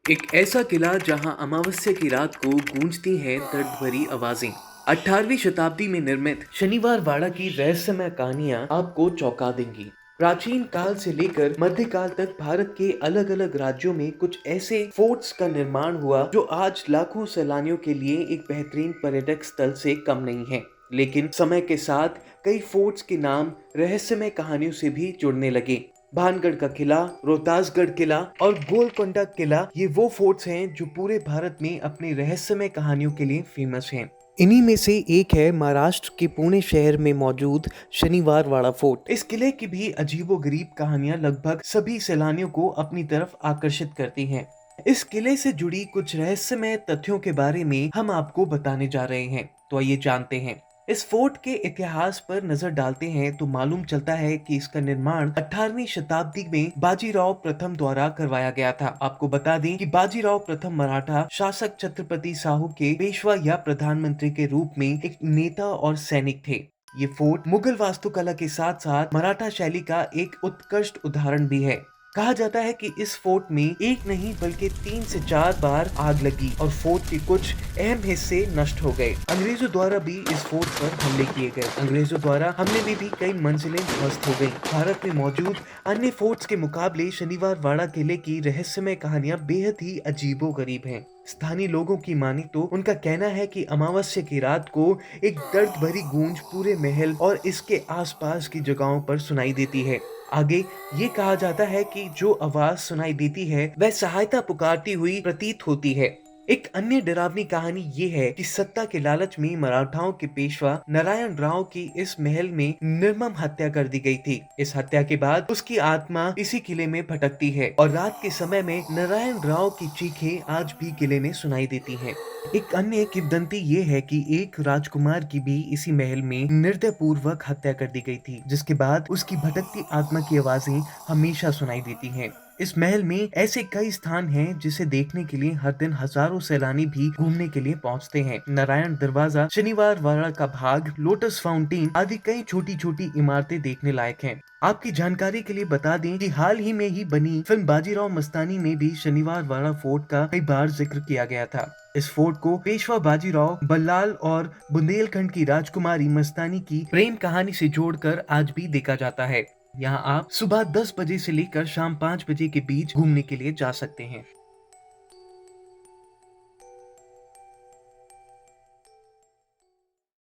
एक ऐसा किला जहां अमावस्या की रात को गूंजती हैं दर्द भरी आवाजें। 18वीं शताब्दी में निर्मित शनिवार वाड़ा की रहस्यमय कहानियां आपको चौंका देंगी। प्राचीन काल से लेकर मध्यकाल तक भारत के अलग अलग राज्यों में कुछ ऐसे फोर्ट्स का निर्माण हुआ जो आज लाखों सैलानियों के लिए एक बेहतरीन पर्यटक स्थल से कम नहीं है। लेकिन समय के साथ कई फोर्ट्स के नाम रहस्यमय कहानियों से भी जुड़ने लगे। भानगढ़ का किला, रोहतासगढ़ किला और गोलकोंडा किला ये वो फोर्ट्स हैं जो पूरे भारत में अपनी रहस्यमय कहानियों के लिए फेमस हैं। इन्हीं में से एक है महाराष्ट्र के पुणे शहर में मौजूद शनिवार वाड़ा फोर्ट। इस किले की भी अजीबोगरीब कहानियां लगभग सभी सैलानियों को अपनी तरफ आकर्षित करती हैं। इस किले से जुड़ी कुछ रहस्यमय तथ्यों के बारे में हम आपको बताने जा रहे हैं, तो आइए जानते हैं। इस फोर्ट के इतिहास पर नजर डालते हैं तो मालूम चलता है कि इसका निर्माण 18वीं शताब्दी में बाजीराव प्रथम द्वारा करवाया गया था। आपको बता दें कि बाजीराव प्रथम मराठा शासक छत्रपति साहू के पेशवा या प्रधानमंत्री के रूप में एक नेता और सैनिक थे। ये फोर्ट मुगल वास्तुकला के साथ साथ मराठा शैली का एक उत्कृष्ट उदाहरण भी है। कहा जाता है कि इस फोर्ट में एक नहीं बल्कि 3 से 4 बार आग लगी और फोर्ट के कुछ अहम हिस्से नष्ट हो गए। अंग्रेजों द्वारा भी इस फोर्ट पर हमले किए गए। अंग्रेजों द्वारा हमले में भी कई मंजिलें ध्वस्त हो गई। भारत में मौजूद अन्य फोर्ट्स के मुकाबले शनिवार वाड़ा किले की रहस्यमय कहानियां बेहद ही अजीबोगरीब हैं। स्थानीय लोगों की माने तो उनका कहना है कि अमावस्या की रात को एक दर्द भरी गूंज पूरे महल और इसके आसपास की जगहों पर सुनाई देती है। आगे ये कहा जाता है कि जो आवाज सुनाई देती है वह सहायता पुकारती हुई प्रतीत होती है। एक अन्य डरावनी कहानी ये है कि सत्ता के लालच में मराठाओं के पेशवा नारायण राव की इस महल में निर्मम हत्या कर दी गई थी। इस हत्या के बाद उसकी आत्मा इसी किले में भटकती है और रात के समय में नारायण राव की चीखें आज भी किले में सुनाई देती हैं। एक अन्य किंवदंती ये है कि एक राजकुमार की भी इसी महल में निर्दय पूर्वक हत्या कर दी गई थी, जिसके बाद उसकी भटकती आत्मा की आवाजें हमेशा सुनाई देती हैं। इस महल में ऐसे कई स्थान हैं जिसे देखने के लिए हर दिन हजारों सैलानी भी घूमने के लिए पहुंचते हैं। नारायण दरवाजा, शनिवार वाड़ा का भाग, लोटस फाउंटेन आदि कई छोटी छोटी इमारतें देखने लायक हैं। आपकी जानकारी के लिए बता दें कि हाल ही में ही बनी फिल्म बाजीराव मस्तानी में भी शनिवार वाड़ा फोर्ट का कई बार जिक्र किया गया था। इस फोर्ट को पेशवा बाजीराव, बल्लाल और बुंदेलखंड की राजकुमारी मस्तानी की प्रेम कहानी से जोड़कर आज भी देखा जाता है। यहाँ आप सुबह 10 बजे से लेकर शाम 5 बजे के बीच घूमने के लिए जा सकते हैं।